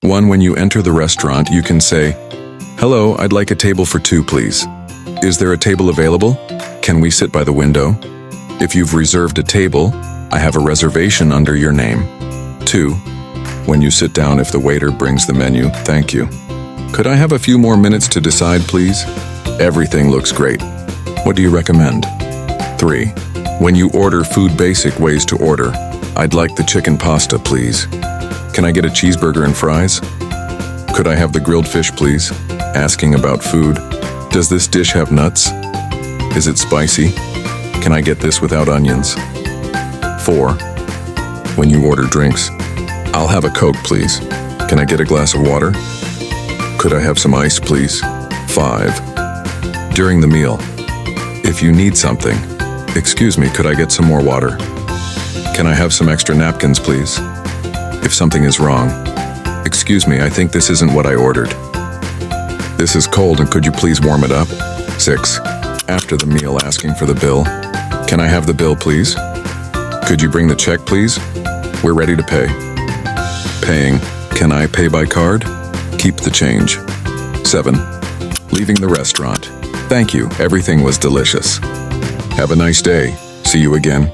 1. When you enter the restaurant, you can say, "Hello, I'd like a table for two, please. Is there a table available? Can we sit by the window? If you've reserved a table, I have a reservation under your name." 2. When you sit down, if the waiter brings the menu, "Thank you. Could I have a few more minutes to decide, please? Everything looks great. What do you recommend?" 3. When you order food, basic ways to order. "I'd like the chicken pasta, please. Can I get a cheeseburger and fries? Could I have the grilled fish, please?" Asking about food. "Does this dish have nuts? Is it spicy? Can I get this without onions?" 4. When you order drinks. "I'll have a Coke, please. Can I get a glass of water? Could I have some ice, please?" 5. During the meal. If you need something. "Excuse me, could I get some more water? Can I have some extra napkins, please?" If something is wrong. "Excuse me, I think this isn't what I ordered. This is cold and could you please warm it up?" 6. After the meal, asking for the bill. "Can I have the bill, please? Could you bring the check, please? We're ready to pay." Paying. "Can I pay by card? Keep the change." 7. Leaving the restaurant. "Thank you, everything was delicious. Have a nice day. See you again."